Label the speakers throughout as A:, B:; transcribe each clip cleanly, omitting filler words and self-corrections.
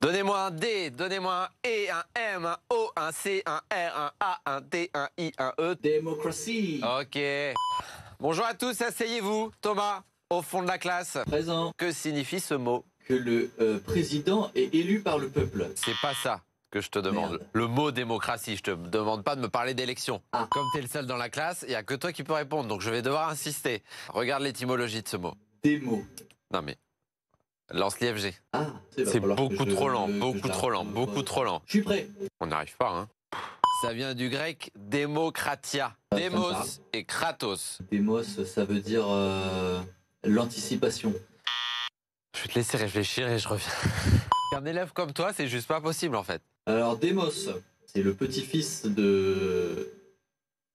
A: Donnez-moi un D, donnez-moi un E, un M, un O, un C, un R, un A, un T, un I, un E.
B: Démocratie.
A: Ok. Bonjour à tous, asseyez-vous. Thomas, au fond de la classe.
B: Présent.
A: Que signifie ce mot?
B: Que le président est élu par le peuple.
A: C'est pas ça que je te demande.
B: Merde.
A: Le mot démocratie, je te demande pas de me parler d'élection.
B: Ah.
A: Comme tu es le seul dans la classe, il n'y a que toi qui peux répondre, donc je vais devoir insister. Regarde l'étymologie de ce mot.
B: Démo.
A: Non mais, lance l'IFG.
B: Ah, va
A: C'est
B: falloir que
A: beaucoup
B: je-
A: trop lent,
B: que
A: beaucoup
B: j'arrête
A: trop lent,
B: de-
A: beaucoup trop lent.
B: Je suis prêt.
A: On n'arrive pas, hein. Ça vient du grec démocratia.
B: Ça me
A: Démos
B: parle.
A: et kratos.
B: Démos, ça veut dire l'anticipation.
A: Je vais te laisser réfléchir et je reviens. Un élève comme toi, c'est juste pas possible en fait.
B: Alors Démos, c'est le petit-fils de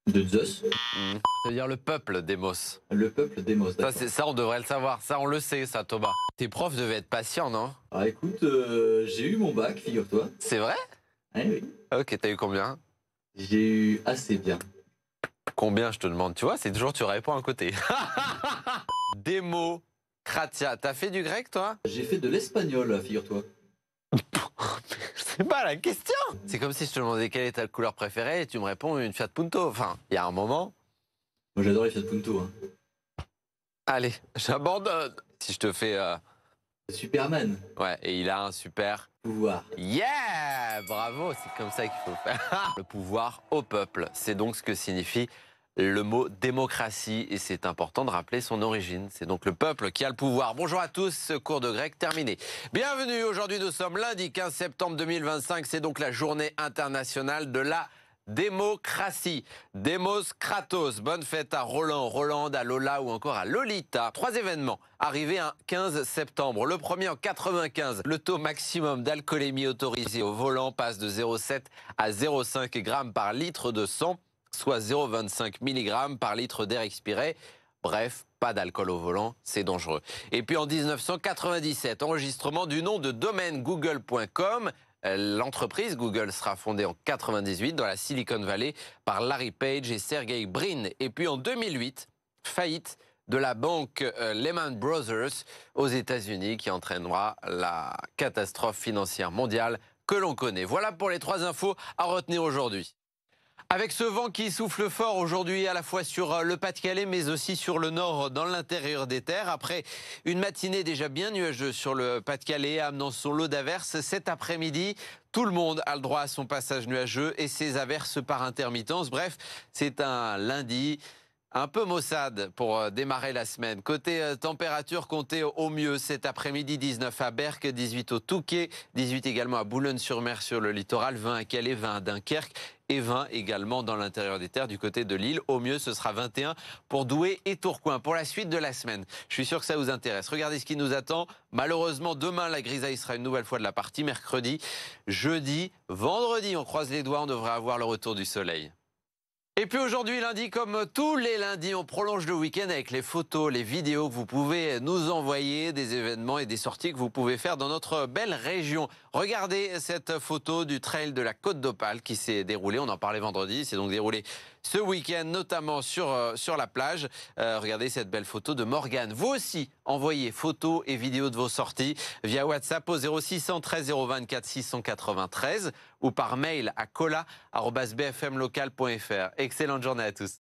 B: Zeus.
A: Ça veut dire le peuple, Démos.
B: Le peuple Démos.
A: Ça,
B: d'accord.
A: ça, on devrait le savoir. Ça, on le sait, ça, Thomas. Tes profs devaient être patients, non?
B: Ah écoute, j'ai eu mon bac, figure-toi.
A: C'est vrai?
B: Ah oui.
A: Ok, t'as eu combien?
B: J'ai eu assez bien.
A: Combien, je te demande? Tu vois, c'est toujours tu réponds à un côté. Démocratia. T'as fait du grec, toi?
B: J'ai fait de l'espagnol, figure-toi.
A: C'est pas la question. C'est comme si je te demandais quelle est ta couleur préférée et tu me réponds une Fiat Punto. Enfin, il y a un moment.
B: Moi j'adore les Fiat Punto. Hein.
A: Allez, j'abandonne. Si je te fais...
B: Superman.
A: Ouais, et il a un super...
B: Pouvoir.
A: Yeah! Bravo, c'est comme ça qu'il faut faire. Le pouvoir au peuple, c'est donc ce que signifie le mot démocratie et c'est important de rappeler son origine. C'est donc le peuple qui a le pouvoir. Bonjour à tous, ce cours de grec terminé. Bienvenue, aujourd'hui nous sommes lundi 15 septembre 2025, c'est donc la journée internationale de la démocratie. Demos Kratos, bonne fête à Roland, Rolande, à Lola ou encore à Lolita. 3 événements arrivés un 15 septembre. Le premier en 95, le taux maximum d'alcoolémie autorisé au volant passe de 0,7 à 0,5 grammes par litre de sang, soit 0,25 mg par litre d'air expiré. Bref, pas d'alcool au volant, c'est dangereux. Et puis en 1997, enregistrement du nom de domaine google.com. L'entreprise Google sera fondée en 98 dans la Silicon Valley par Larry Page et Sergey Brin. Et puis en 2008, faillite de la banque Lehman Brothers aux États-Unis qui entraînera la catastrophe financière mondiale que l'on connaît. Voilà pour les 3 infos à retenir aujourd'hui. Avec ce vent qui souffle fort aujourd'hui à la fois sur le Pas-de-Calais mais aussi sur le nord dans l'intérieur des terres. Après une matinée déjà bien nuageuse sur le Pas-de-Calais amenant son lot d'averses, cet après-midi, tout le monde a le droit à son passage nuageux et ses averses par intermittence. Bref, c'est un lundi un peu maussade pour démarrer la semaine. Côté température, comptez au mieux cet après-midi 19 à Berck, 18 au Touquet, 18 également à Boulogne-sur-Mer sur le littoral, 20 à Calais, 20 à Dunkerque et 20 également dans l'intérieur des terres du côté de Lille. Au mieux, ce sera 21 pour Douai et Tourcoing. Pour la suite de la semaine, je suis sûr que ça vous intéresse. Regardez ce qui nous attend. Malheureusement, demain, la grisaille sera une nouvelle fois de la partie. Mercredi, jeudi, vendredi, on croise les doigts, on devrait avoir le retour du soleil. Et puis aujourd'hui, lundi, comme tous les lundis, on prolonge le week-end avec les photos, les vidéos que vous pouvez nous envoyer, des événements et des sorties que vous pouvez faire dans notre belle région. Regardez cette photo du trail de la Côte d'Opale qui s'est déroulé, on en parlait vendredi, c'est donc déroulé ce week-end, notamment sur la plage. Regardez cette belle photo de Morgane. Vous aussi, envoyez photos et vidéos de vos sorties via WhatsApp au 0613 024 693 ou par mail à cola@bfmlocal.fr. Excellente journée à tous.